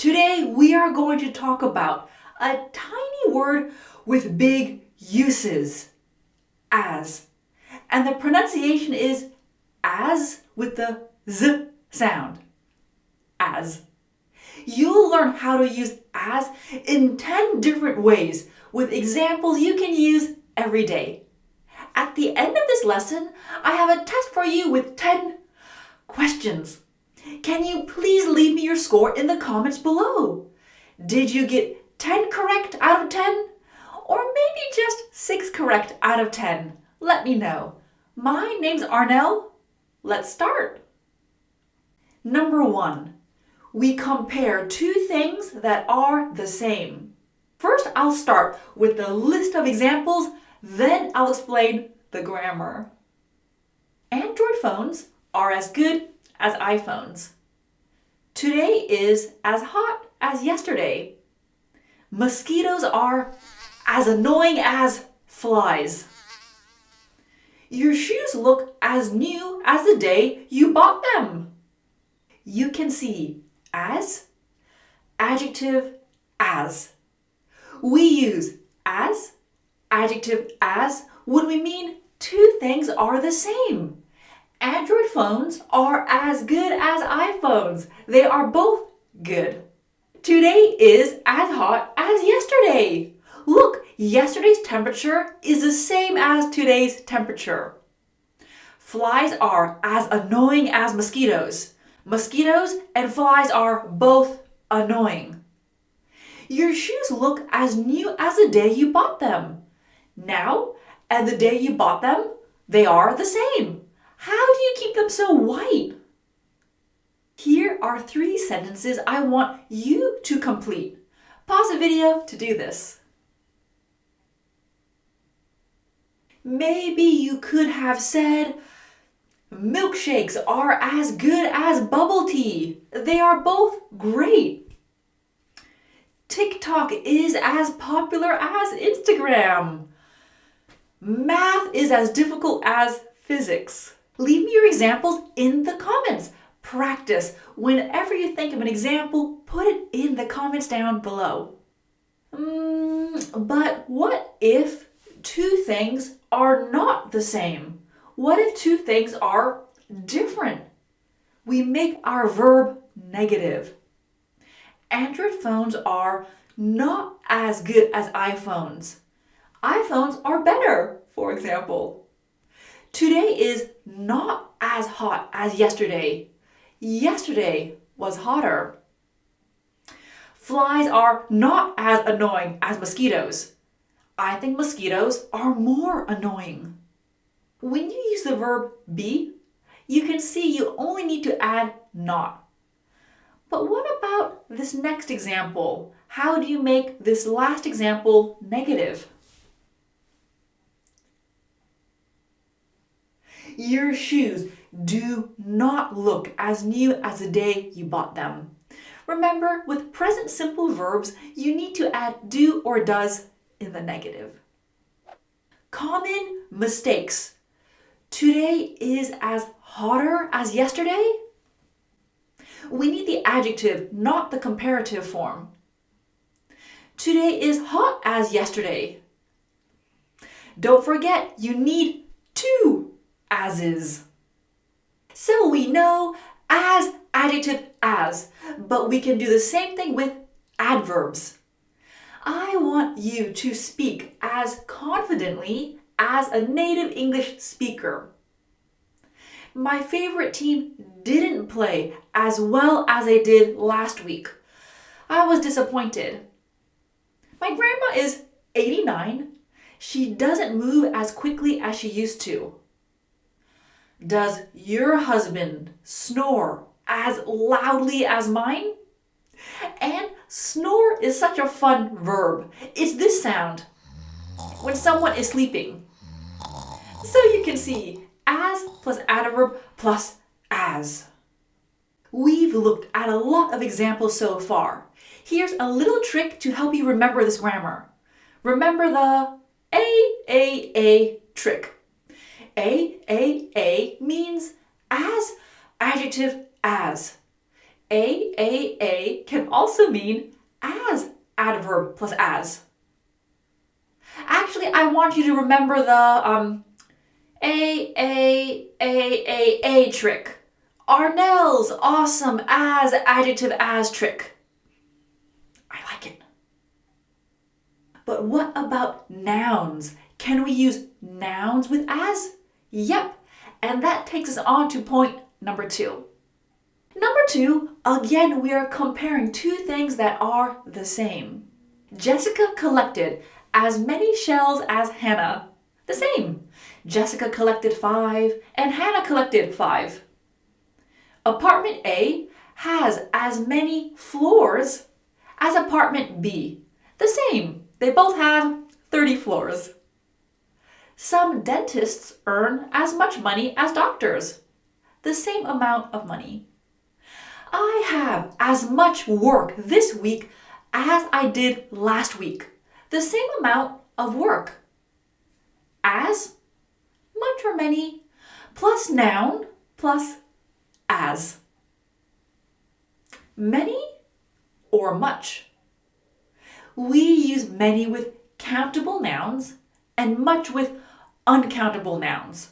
Today we are going to talk about a tiny word with big uses, as. And the pronunciation is as with the z sound, as. You'll learn how to use as in 10 different ways with examples you can use every day. At the end of this lesson, I have a test for you with 10 questions. Can you please leave me your score in the comments below? Did you get 10 correct out of 10? Or maybe just 6 correct out of 10? Let me know. My name's Arnell. Let's start. Number 1. We compare two things that are the same. First, I'll start with the list of examples, then I'll explain the grammar. Android phones are as good as iPhones. Today is as hot as yesterday. Mosquitoes are as annoying as flies. Your shoes look as new as the day you bought them. You can see as, adjective, as. We use as, adjective, as when we mean two things are the same. Android phones are as good as iPhones. They are both good. Today is as hot as yesterday. Look, yesterday's temperature is the same as today's temperature. Flies are as annoying as mosquitoes. Mosquitoes and flies are both annoying. Your shoes look as new as the day you bought them. Now, and the day you bought them, they are the same. How do you keep them so white? Here are 3 sentences I want you to complete. Pause the video to do this. Maybe you could have said, milkshakes are as good as bubble tea. They are both great. TikTok is as popular as Instagram. Math is as difficult as physics. Leave me your examples in the comments. Practice. Whenever you think of an example, put it in the comments down below. But what if two things are not the same? What if two things are different? We make our verb negative. Android phones are not as good as iPhones. iPhones are better, for example. Today is not as hot as yesterday. Yesterday was hotter. Flies are not as annoying as mosquitoes. I think mosquitoes are more annoying. When you use the verb be, you can see you only need to add not. But what about this next example? How do you make this last example negative? Your shoes do not look as new as the day you bought them. Remember, with present simple verbs, you need to add do or does in the negative. Common mistakes. Today is as hotter as yesterday. We need the adjective, not the comparative form. Today is hot as yesterday. Don't forget, you need 2 ases. So we know as, adjective, as, but we can do the same thing with adverbs. I want you to speak as confidently as a native English speaker. My favorite team didn't play as well as they did last week. I was disappointed. My grandma is 89. She doesn't move as quickly as she used to. Does your husband snore as loudly as mine? And snore is such a fun verb. It's this sound when someone is sleeping. So you can see as plus adverb plus as. We've looked at a lot of examples so far. Here's a little trick to help you remember this grammar. Remember the A trick. A means as, adjective, as. A can also mean as adverb plus as. Actually, I want you to remember the A trick. Arnell's awesome as adjective as trick. I like it. But what about nouns? Can we use nouns with as? Yep, and that takes us on to point number 2. Number 2, again, we are comparing two things that are the same. Jessica collected as many shells as Hannah. The same. Jessica collected 5 and Hannah collected 5. Apartment A has as many floors as apartment B. The same. They both have 30 floors. Some dentists earn as much money as doctors. The same amount of money. I have as much work this week as I did last week. The same amount of work. As, much or many, plus noun, plus as. Many or much. We use many with countable nouns and much with uncountable nouns.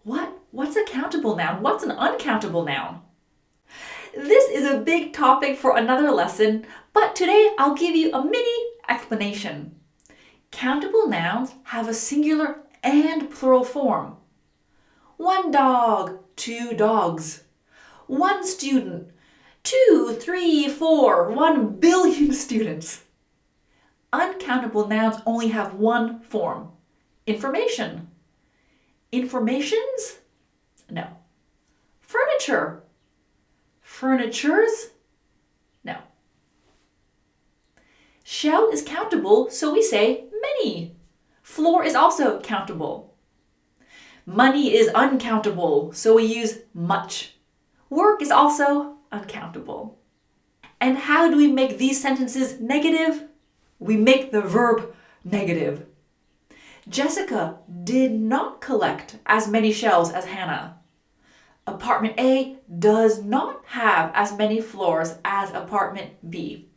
What's a countable noun? What's an uncountable noun? This is a big topic for another lesson, but today I'll give you a mini explanation. Countable nouns have a singular and plural form. 1 dog, 2 dogs. 1 student, 2, 3, 4, 1 billion students. Uncountable nouns only have one form. Information. Informations? No. Furniture. Furnitures? No. Shell is countable, so we say many. Floor is also countable. Money is uncountable, so we use much. Work is also uncountable. And how do we make these sentences negative? We make the verb negative. Jessica did not collect as many shells as Hannah. Apartment A does not have as many floors as apartment B.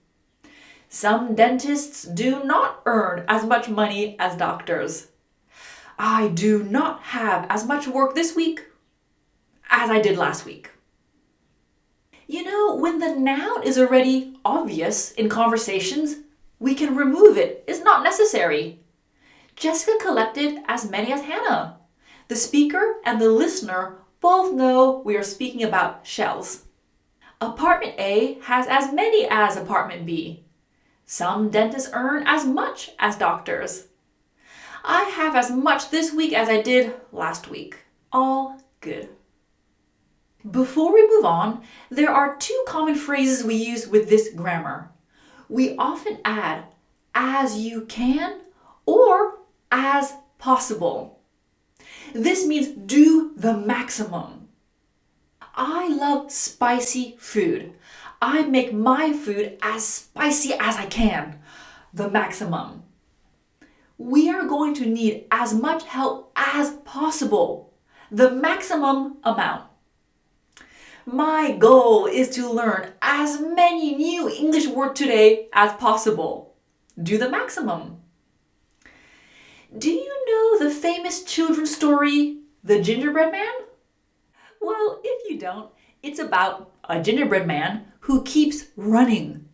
Some dentists do not earn as much money as doctors. I do not have as much work this week as I did last week. You know, when the noun is already obvious in conversations, we can remove it. It's not necessary. Jessica collected as many as Hannah. The speaker and the listener both know we are speaking about shells. Apartment A has as many as apartment B. Some dentists earn as much as doctors. I have as much this week as I did last week. All good. Before we move on, there are 2 common phrases we use with this grammar. We often add as you can or as possible. This means do the maximum. I love spicy food. I make my food as spicy as I can. The maximum. We are going to need as much help as possible. The maximum amount. My goal is to learn as many new English words today as possible. Do the maximum. Do you know the famous children's story, The Gingerbread Man? Well, if you don't, it's about a gingerbread man who keeps running.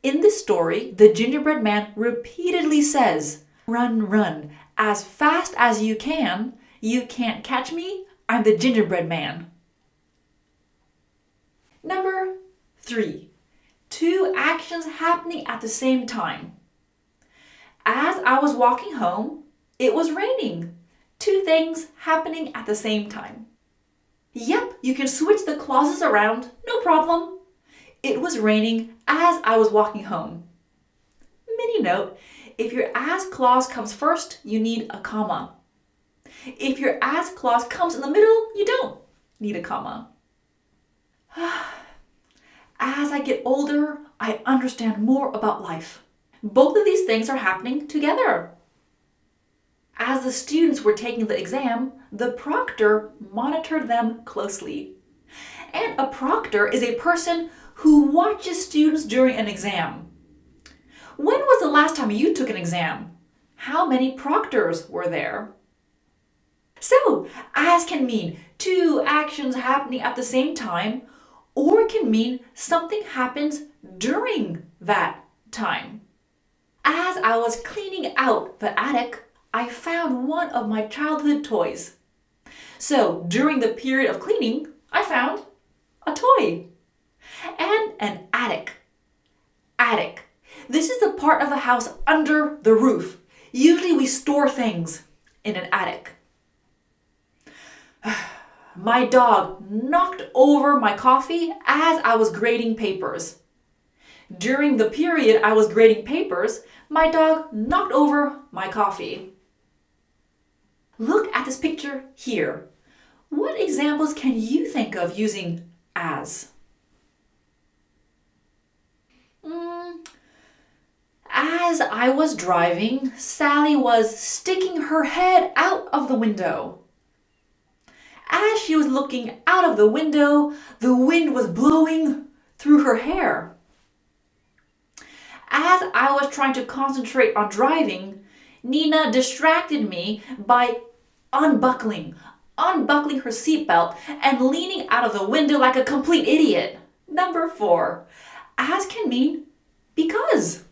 In the story, the gingerbread man repeatedly says, "Run, run, as fast as you can. You can't catch me, I'm the gingerbread man." Number 3, 2 actions happening at the same time. As I was walking home, it was raining. 2 things happening at the same time. Yep, you can switch the clauses around, no problem. It was raining as I was walking home. Mini note, if your as clause comes first, you need a comma. If your as clause comes in the middle, you don't need a comma. As I get older, I understand more about life. Both of these things are happening together. As the students were taking the exam, the proctor monitored them closely. And a proctor is a person who watches students during an exam. When was the last time you took an exam? How many proctors were there? So, as can mean two actions happening at the same time, or it can mean something happens during that time. As I was cleaning out the attic, I found one of my childhood toys. So, during the period of cleaning, I found a toy. And an attic. Attic. This is the part of the house under the roof. Usually we store things in an attic. My dog knocked over my coffee as I was grading papers. During the period I was grading papers, my dog knocked over my coffee. Look at this picture here. What examples can you think of using as? As I was driving, Sally was sticking her head out of the window. As she was looking out of the window, the wind was blowing through her hair. As I was trying to concentrate on driving, Nina distracted me by unbuckling her seatbelt and leaning out of the window like a complete idiot. Number 4, as can mean because.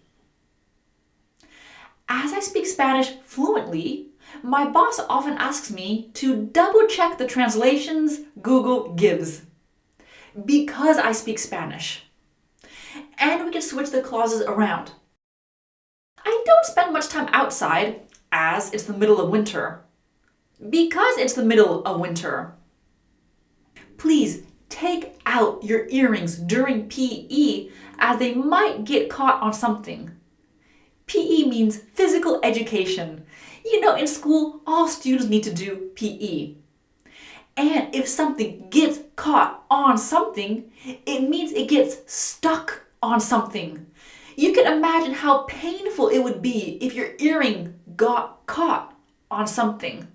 As I speak Spanish fluently, my boss often asks me to double check the translations Google gives. Because I speak Spanish. And we can switch the clauses around. I don't spend much time outside as it's the middle of winter. Because it's the middle of winter. Please take out your earrings during PE as they might get caught on something. PE means physical education. You know, in school, all students need to do PE. And if something gets caught on something, it means it gets stuck on something. You can imagine how painful it would be if your earring got caught on something.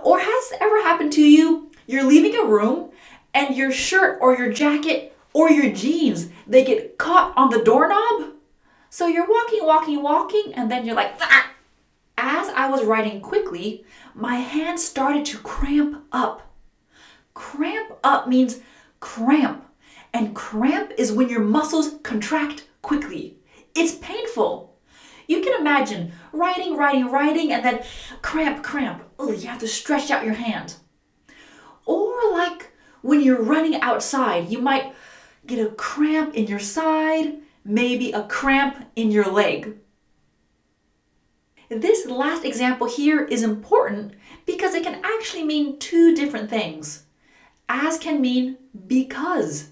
Or has it ever happened to you? You're leaving a room and your shirt or your jacket or your jeans, they get caught on the doorknob? So you're walking, and then you're like, ah! As I was writing quickly, my hands started to cramp up. Cramp up means cramp, and cramp is when your muscles contract quickly. It's painful. You can imagine writing, and then cramp. Oh, you have to stretch out your hand. Or like when you're running outside, you might get a cramp in your side, maybe a cramp in your leg. This last example here is important because it can actually mean two different things. As can mean because.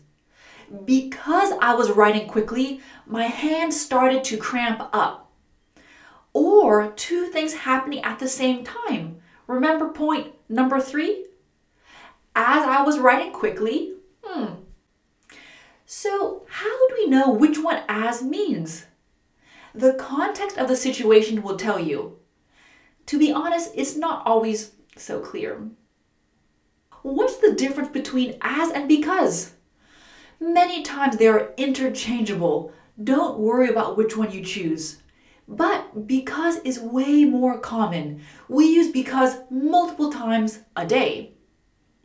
Because I was writing quickly, my hand started to cramp up. Or two things happening at the same time. Remember point number 3? As I was writing quickly, So how do we know which one as means? The context of the situation will tell you. To be honest, it's not always so clear. What's the difference between as and because? Many times they are interchangeable. Don't worry about which one you choose. But because is way more common. We use because multiple times a day.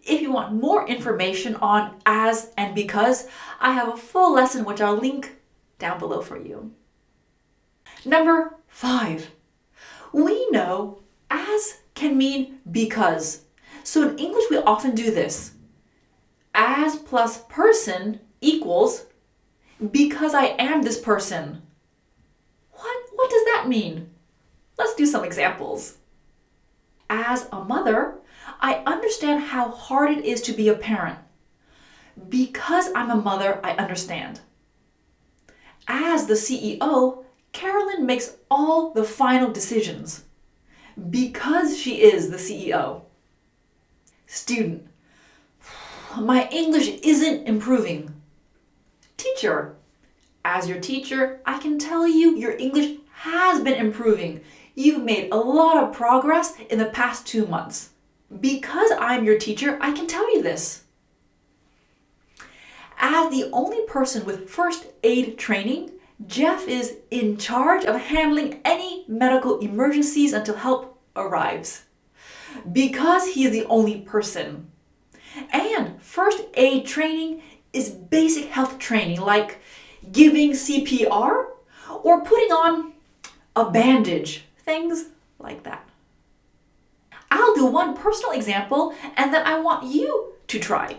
If you want more information on as and because, I have a full lesson which I'll link down below for you. Number 5. We know as can mean because. So in English we often do this. As plus person equals because I am this person. What does that mean? Let's do some examples. As a mother, I understand how hard it is to be a parent. Because I'm a mother, I understand. As the CEO, Carolyn makes all the final decisions. Because she is the CEO. Student, my English isn't improving. Teacher, as your teacher, I can tell you your English has been improving. You've made a lot of progress in the past 2 months. Because I'm your teacher, I can tell you this. As the only person with first aid training, Jeff is in charge of handling any medical emergencies until help arrives. Because he is the only person. And first aid training is basic health training like giving CPR or putting on a bandage, things like that. I'll do one personal example and then I want you to try.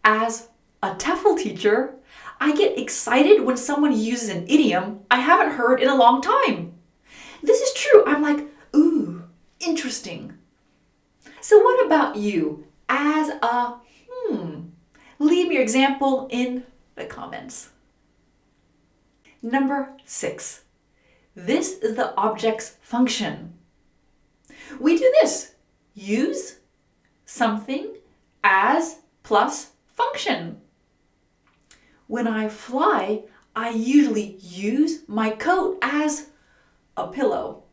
As a TEFL teacher, I get excited when someone uses an idiom I haven't heard in a long time. This is true. I'm like, ooh, interesting. So what about you? As a Leave your example in the comments. Number 6. This is the object's function. We do this. Use something as plus function. When I fly, I usually use my coat as a pillow.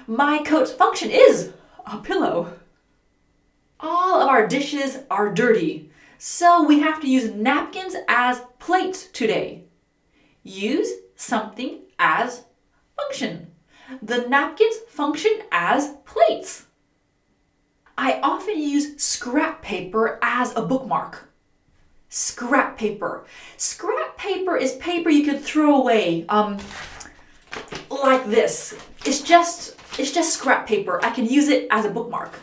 My coat's function is a pillow. All of our dishes are dirty, so we have to use napkins as plates today. Use something as function. The napkins function as plates. I often use scrap paper as a bookmark. Scrap paper. Scrap paper is paper you can throw away, like this. It's just scrap paper. I can use it as a bookmark.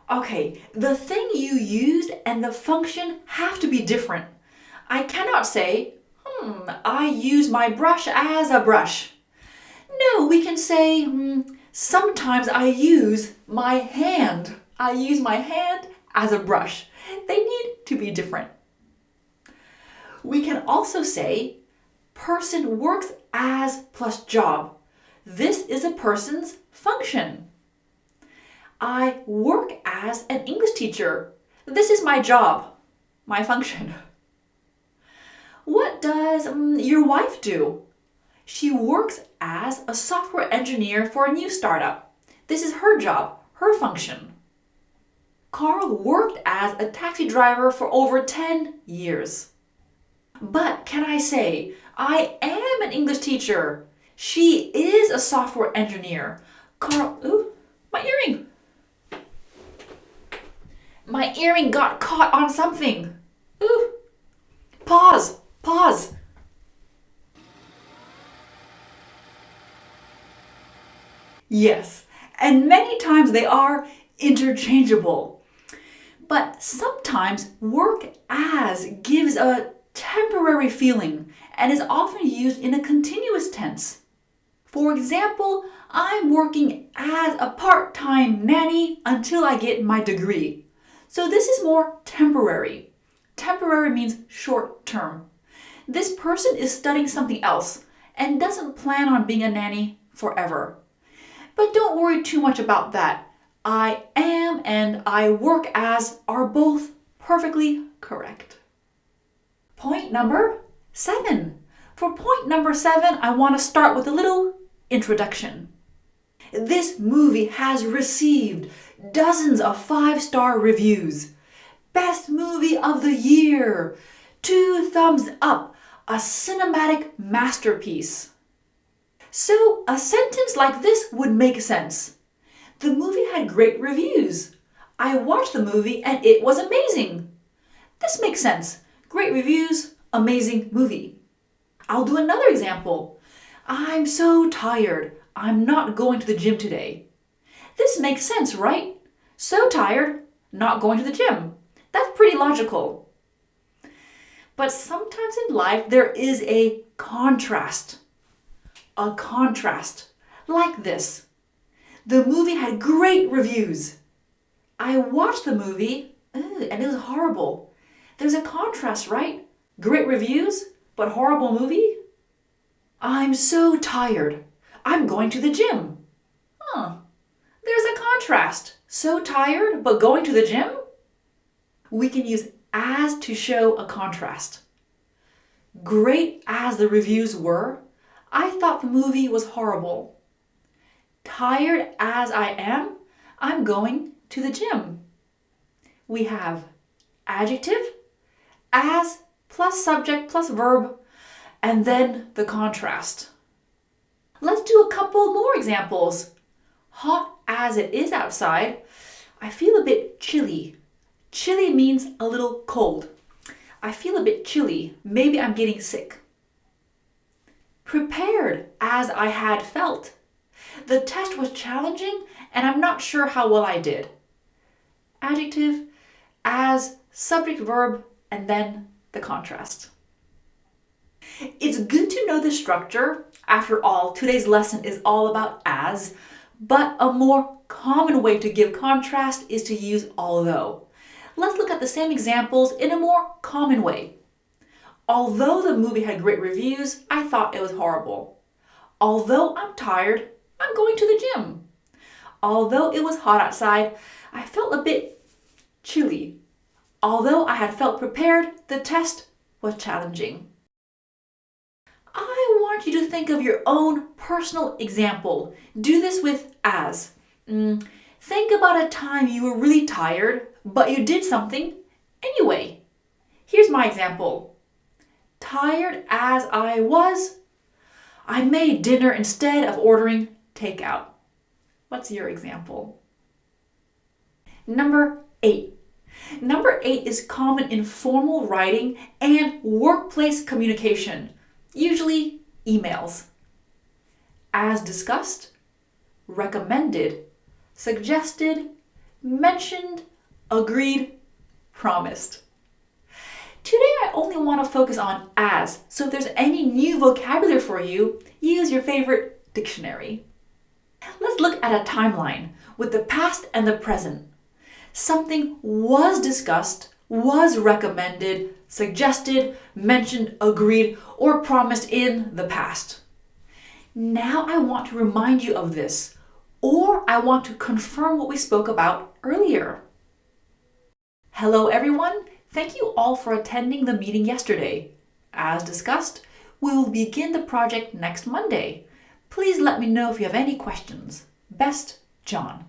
Okay, the thing you used and the function have to be different. I cannot say, I use my brush as a brush. No, we can say, sometimes I use my hand. I use my hand as a brush. They need to be different. We can also say, person works as plus job. This is a person's function. I work as an English teacher. This is my job, my function. What does your wife do? She works as a software engineer for a new startup. This is her job, her function. Carl worked as a taxi driver for over 10 years. But can I say, I am an English teacher. She is a software engineer. Carl, ooh, my earring. My earring got caught on something. Ooh. Pause. Yes, and many times they are interchangeable. But sometimes work as gives a temporary feeling and is often used in a continuous tense. For example, I'm working as a part-time nanny until I get my degree. So this is more temporary. Temporary means short term. This person is studying something else and doesn't plan on being a nanny forever. But don't worry too much about that. I am and I work as are both perfectly correct. Point number 7. For point number 7, I want to start with a little introduction. This movie has received dozens of 5-star reviews. Best movie of the year. 2 thumbs up. A cinematic masterpiece. So a sentence like this would make sense. The movie had great reviews. I watched the movie and it was amazing. This makes sense. Great reviews, amazing movie. I'll do another example. I'm so tired. I'm not going to the gym today. This makes sense, right? So tired, not going to the gym. That's pretty logical. But sometimes in life there is a contrast. A contrast, like this. The movie had great reviews. I watched the movie, and it was horrible. There's a contrast, right? Great reviews, but horrible movie? I'm so tired. I'm going to the gym. There's a contrast. So tired, but going to the gym? We can use as to show a contrast. Great as the reviews were, I thought the movie was horrible. Tired as I am, I'm going to the gym. we have adjective, as plus subject plus verb, and then the contrast. Let's do a couple more examples. Hot as it is outside, I feel a bit chilly. Chilly means a little cold. I feel a bit chilly. Maybe I'm getting sick. Prepared as I had felt. The test was challenging and I'm not sure how well I did. Adjective, as, subject, verb, and then the contrast. It's good to know the structure. After all, today's lesson is all about as, but a more common way to give contrast is to use although. Let's look at the same examples in a more common way. Although the movie had great reviews, I thought it was horrible. Although I'm tired, I'm going to the gym. Although it was hot outside, I felt a bit chilly. Although I had felt prepared, the test was challenging. I want you to think of your own personal example. Do this with as. Think about a time you were really tired, but you did something anyway. Here's my example. Tired as I was, I made dinner instead of ordering takeout. What's your example? Number 8. Number 8 is common in formal writing and workplace communication, usually emails. As discussed, recommended, suggested, mentioned, agreed, promised. Today I only want to focus on as, so if there's any new vocabulary for you, use your favorite dictionary. Let's look at a timeline with the past and the present. Something was discussed, was recommended, suggested, mentioned, agreed, or promised in the past. Now I want to remind you of this, or I want to confirm what we spoke about earlier. Hello everyone, thank you all for attending the meeting yesterday. As discussed, we will begin the project next Monday. Please let me know if you have any questions. Best, John.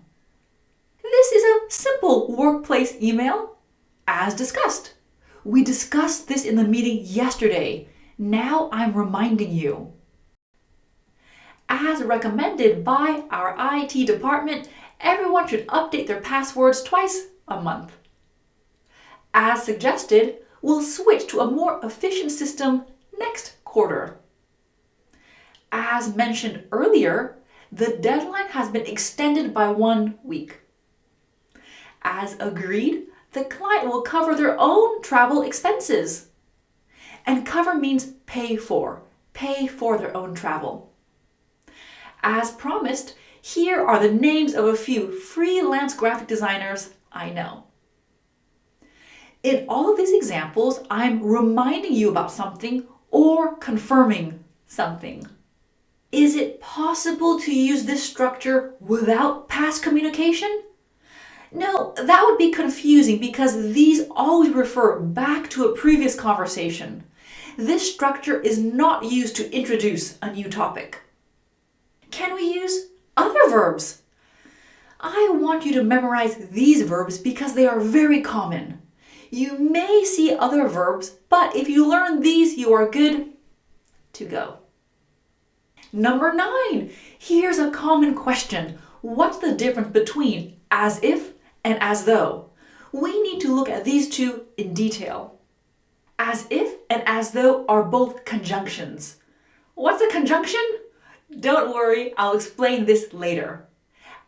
This is a simple workplace email. As discussed. We discussed this in the meeting yesterday. Now I'm reminding you. As recommended by our IT department, everyone should update their passwords twice a month. As suggested, we'll switch to a more efficient system next quarter. As mentioned earlier, the deadline has been extended by 1 week. As agreed, the client will cover their own travel expenses. And cover means pay for their own travel. As promised, here are the names of a few freelance graphic designers I know. In all of these examples, I'm reminding you about something or confirming something. Is it possible to use this structure without past communication? No, that would be confusing because these always refer back to a previous conversation. This structure is not used to introduce a new topic. Can we use other verbs? I want you to memorize these verbs because they are very common. You may see other verbs, but if you learn these, you are good to go. Number 9, here's a common question. What's the difference between as if and as though? We need to look at these two in detail. As if and as though are both conjunctions. What's a conjunction? Don't worry, I'll explain this later.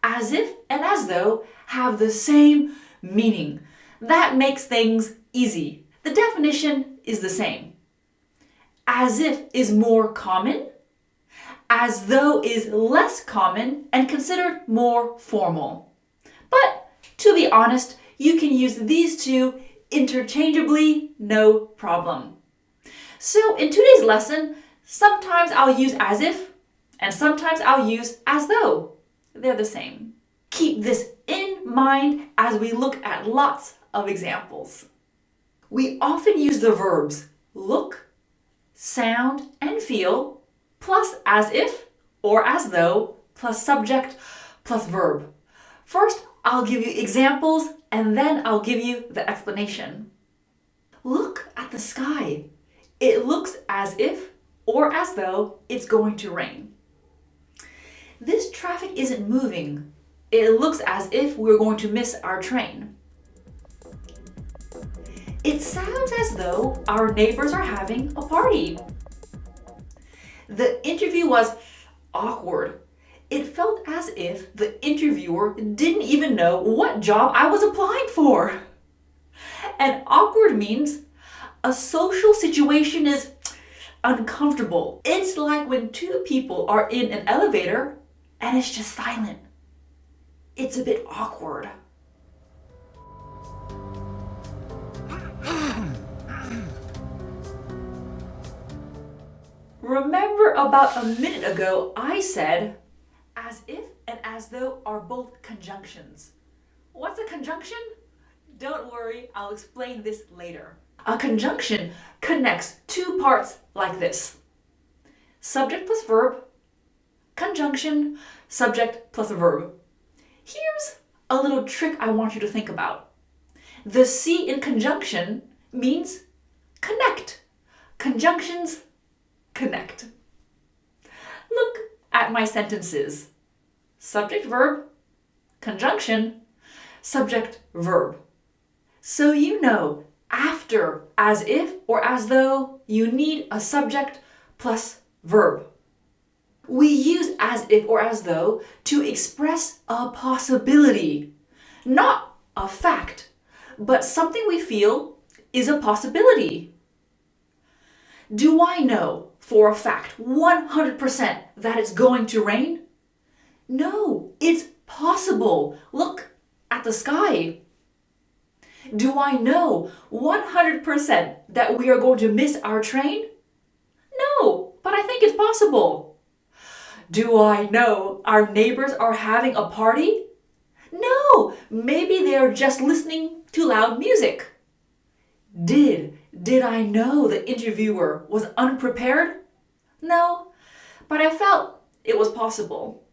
As if and as though have the same meaning. That makes things easy. The definition is the same. As if is more common. As though is less common and considered more formal. But to be honest, you can use these two interchangeably, no problem. So in today's lesson, sometimes I'll use as if and sometimes I'll use as though. They're the same. Keep this in mind as we look at lots of examples. We often use the verbs look, sound, and feel plus as if or as though plus subject plus verb. First, I'll give you examples and then I'll give you the explanation. Look at the sky. It looks as if or as though it's going to rain. This traffic isn't moving. It looks as if we're going to miss our train. It sounds as though our neighbors are having a party. The interview was awkward. It felt as if the interviewer didn't even know what job I was applying for. And awkward means a social situation is uncomfortable. It's like when two people are in an elevator and it's just silent. It's a bit awkward. Remember about a minute ago I said as if and as though are both conjunctions. What's a conjunction? Don't worry, I'll explain this later. A conjunction connects two parts like this. Subject plus verb, conjunction, subject plus verb. Here's a little trick I want you to think about. The C in conjunction means connect. Conjunctions connect. Look at my sentences. Subject, verb, conjunction, subject, verb. So you know, after as if or as though, you need a subject plus verb. We use as if or as though to express a possibility, not a fact, but something we feel is a possibility. Do I know for a fact 100% that it's going to rain? No, it's possible. Look at the sky. Do I know 100% that we are going to miss our train? No, but I think it's possible. Do I know our neighbors are having a party? No, maybe they are just listening to loud music. Did I know the interviewer was unprepared? No, but I felt it was possible.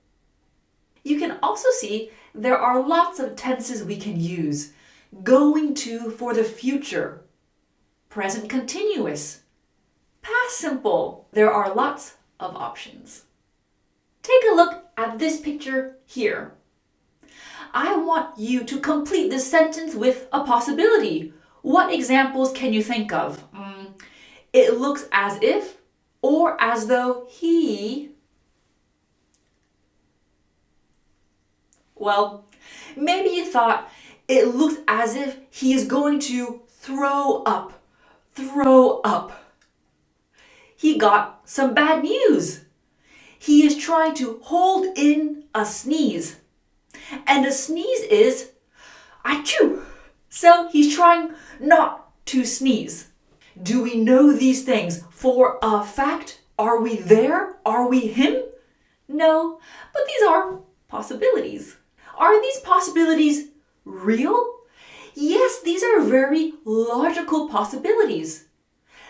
You can also see there are lots of tenses we can use. Going to for the future, present continuous, past simple. There are lots of options. Take a look at this picture here. I want you to complete this sentence with a possibility. What examples can you think of? It looks as if or as though he... Well, maybe you thought it looks as if he is going to throw up. Throw up. He got some bad news. He is trying to hold in a sneeze. And a sneeze is achoo. So he's trying not to sneeze. Do we know these things for a fact? Are we there? Are we him? No, but these are possibilities. Are these possibilities real? Yes, these are very logical possibilities.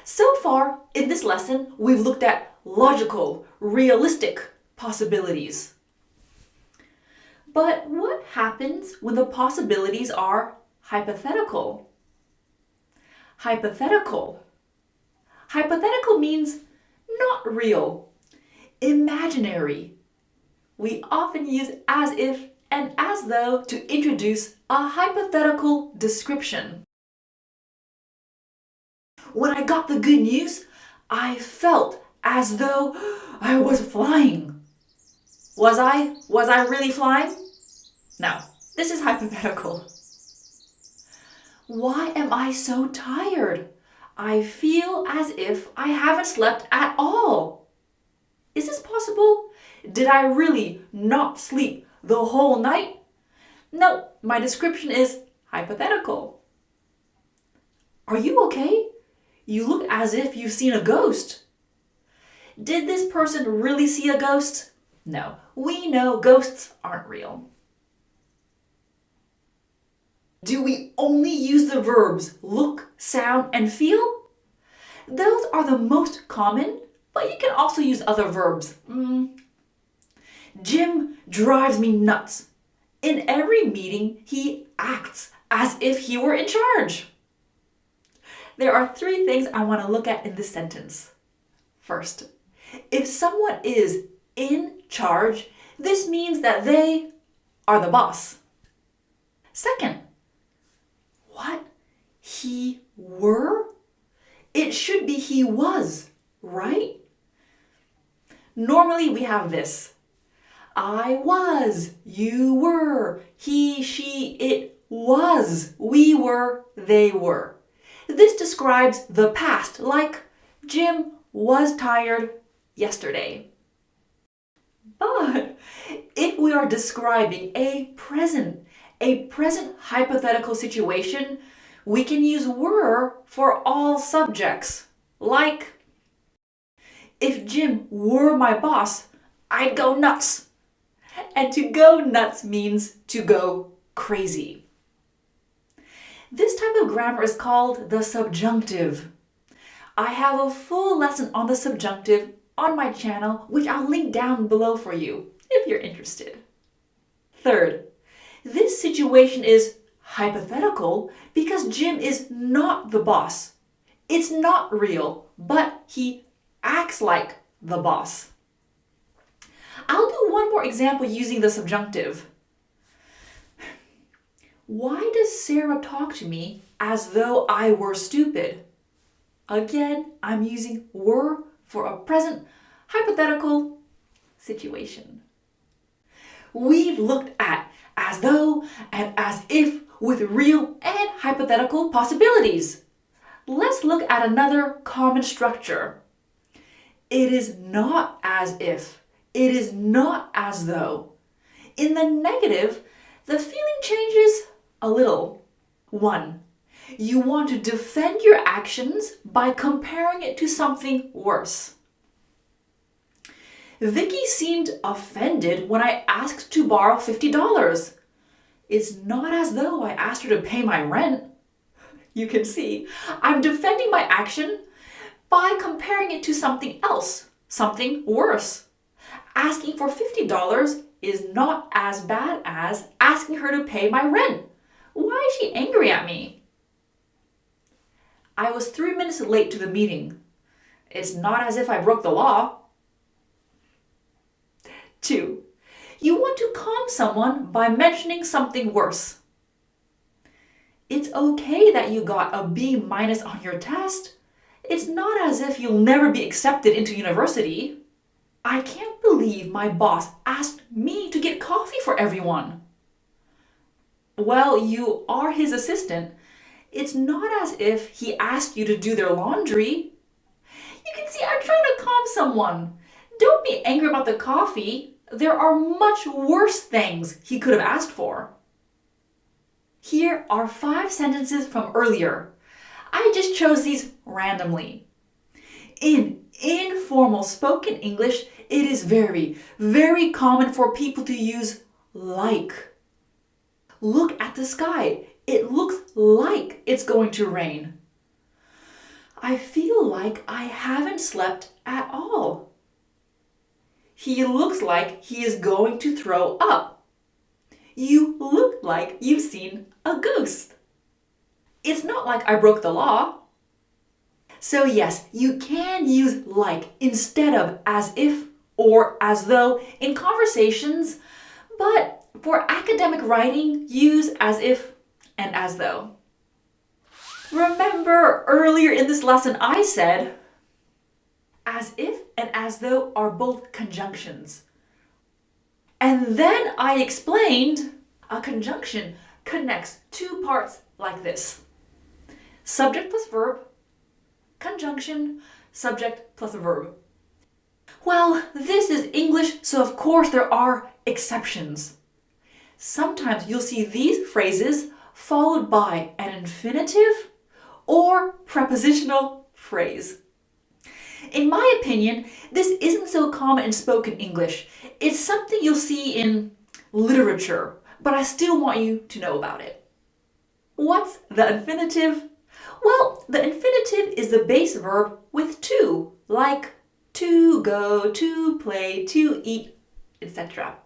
So far in this lesson, we've looked at logical, realistic possibilities. But what happens when the possibilities are hypothetical? Hypothetical. Hypothetical means not real, imaginary. We often use as if and as though to introduce a hypothetical description. When I got the good news, I felt as though I was flying. Was I really flying? No, this is hypothetical. Why am I so tired? I feel as if I haven't slept at all. Is this possible? Did I really not sleep the whole night? No, my description is hypothetical. Are you okay? You look as if you've seen a ghost. Did this person really see a ghost? No, we know ghosts aren't real. Do we only use the verbs look, sound, and feel? Those are the most common, but you can also use other verbs. Jim drives me nuts. In every meeting, he acts as if he were in charge. There are 3 things I want to look at in this sentence. First, if someone is in charge, this means that they are the boss. Second, what? He were? It should be he was, right? Normally we have this. I was, you were, he, she, it was, we were, they were. This describes the past, like Jim was tired yesterday. But if we are describing a present hypothetical situation, we can use were for all subjects. Like, if Jim were my boss, I'd go nuts. And to go nuts means to go crazy. This type of grammar is called the subjunctive. I have a full lesson on the subjunctive on my channel, which I'll link down below for you if you're interested. Third, this situation is hypothetical because Jim is not the boss. It's not real, but he acts like the boss. I'll do one more example using the subjunctive. Why does Sarah talk to me as though I were stupid? Again, I'm using were for a present hypothetical situation. We've looked at as though and as if with real and hypothetical possibilities. Let's look at another common structure. It is not as if. It is not as though. In the negative, the feeling changes a little. 1. You want to defend your actions by comparing it to something worse. Vicky seemed offended when I asked to borrow $50. It's not as though I asked her to pay my rent. You can see, I'm defending my action by comparing it to something else, something worse. Asking for $50 is not as bad as asking her to pay my rent. Why is she angry at me? I was 3 minutes late to the meeting. It's not as if I broke the law. 2. You want to calm someone by mentioning something worse. It's okay that you got a B- on your test. It's not as if you'll never be accepted into university. I can't believe my boss asked me to get coffee for everyone. Well, you are his assistant. It's not as if he asked you to do their laundry. You can see I'm trying to calm someone. Don't be angry about the coffee. There are much worse things he could have asked for. Here are 5 sentences from earlier. I just chose these randomly. In informal spoken English, it is very, very common for people to use like. Look at the sky. It looks like it's going to rain. I feel like I haven't slept at all. He looks like he is going to throw up. You look like you've seen a ghost. It's not like I broke the law. So yes, you can use like instead of as if or as though in conversations, but for academic writing, use as if and as though. Remember earlier in this lesson I said, as if and as though are both conjunctions. And then I explained a conjunction connects 2 parts like this. Subject plus verb, conjunction, subject plus verb. Well, this is English, so of course there are exceptions. Sometimes you'll see these phrases followed by an infinitive or prepositional phrase. In my opinion, this isn't so common in spoken English. It's something you'll see in literature, but I still want you to know about it. What's the infinitive? Well, the infinitive is the base verb with to, like to go, to play, to eat, etc.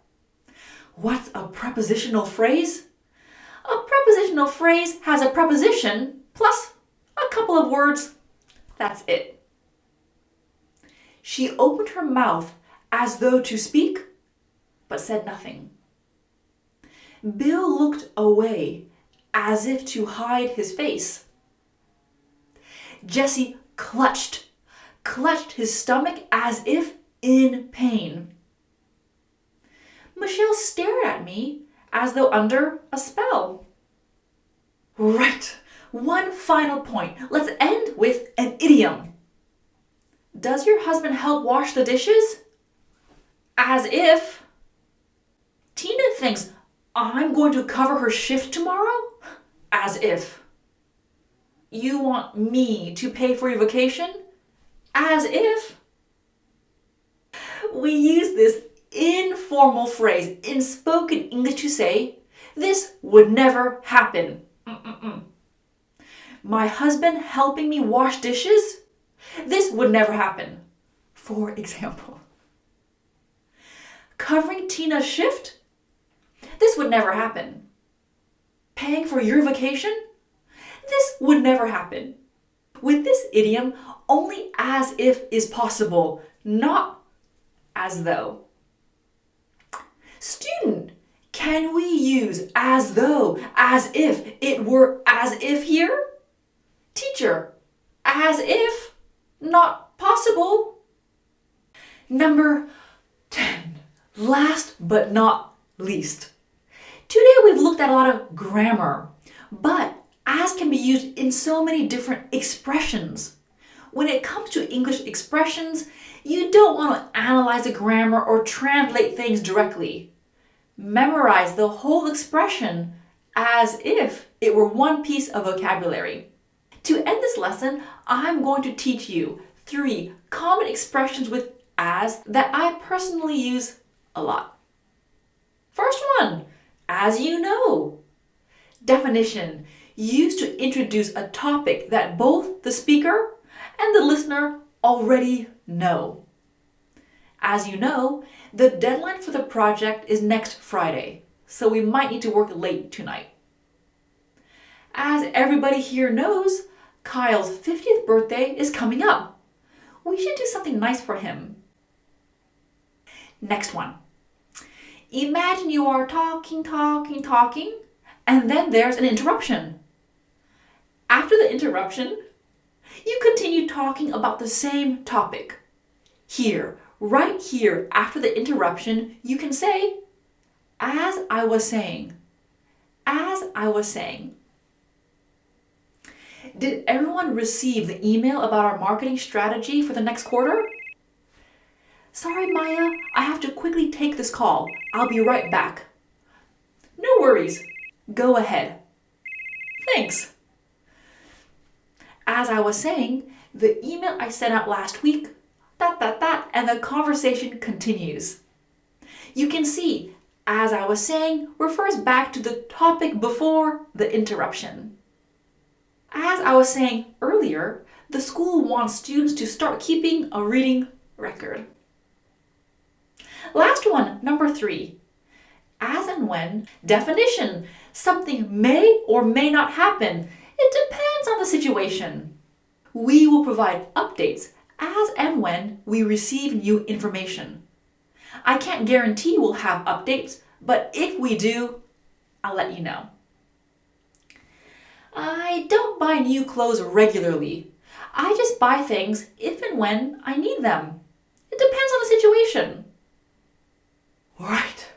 What's a prepositional phrase? A prepositional phrase has a preposition plus a couple of words. That's it. She opened her mouth as though to speak, but said nothing. Bill looked away as if to hide his face. Jesse clutched his stomach as if in pain. Michelle stared at me as though under a spell. Right, one final point. Let's end with an idiom. Does your husband help wash the dishes? As if. Tina thinks I'm going to cover her shift tomorrow? As if. You want me to pay for your vacation? As if. We use this informal phrase in spoken English to say, this would never happen. My husband helping me wash dishes? This would never happen. For example. Covering Tina's shift? This would never happen. Paying for your vacation? This would never happen. With this idiom, only as if is possible, not as though. Student, can we use as though, as if it were as if here? Teacher, as if, not possible. Number 10, last but not least. Today we've looked at a lot of grammar, but as can be used in so many different expressions. When it comes to English expressions, you don't want to analyze the grammar or translate things directly. Memorize the whole expression as if it were one piece of vocabulary. To end this lesson, I'm going to teach you 3 common expressions with as that I personally use a lot. First one, as you know. Definition, used to introduce a topic that both the speaker and the listener already know. As you know, the deadline for the project is next Friday, so we might need to work late tonight. As everybody here knows, Kyle's 50th birthday is coming up. We should do something nice for him. Next one. Imagine you are talking, and then there's an interruption. After the interruption, you continue talking about the same topic. Here, right here, after the interruption, you can say, as I was saying. As I was saying. Did everyone receive the email about our marketing strategy for the next quarter? Sorry, Maya, I have to quickly take this call. I'll be right back. No worries. Go ahead. Thanks. As I was saying, the email I sent out last week, and the conversation continues. You can see, as I was saying, refers back to the topic before the interruption. As I was saying earlier, the school wants students to start keeping a reading record. Last one, number 3. As and when. Definition. Something may or may not happen. It depends on the situation. We will provide updates as and when we receive new information. I can't guarantee we'll have updates, but if we do, I'll let you know. I don't buy new clothes regularly. I just buy things if and when I need them. It depends on the situation. Right,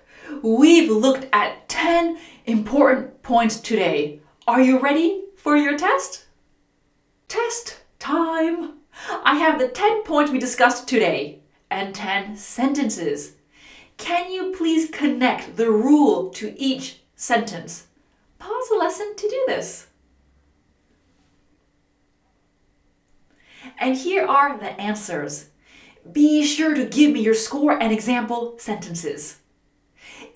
we've looked at 10 important points today. Are you ready for your test? Test time! I have the 10 points we discussed today and 10 sentences. Can you please connect the rule to each sentence? Pause the lesson to do this. And here are the answers. Be sure to give me your score and example sentences.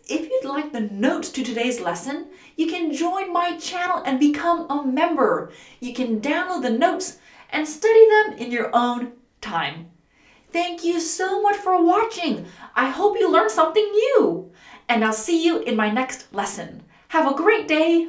If you'd like the notes to today's lesson, you can join my channel and become a member. You can download the notes and study them in your own time. Thank you so much for watching. I hope you learned something new. and I'll see you in my next lesson. Have a great day!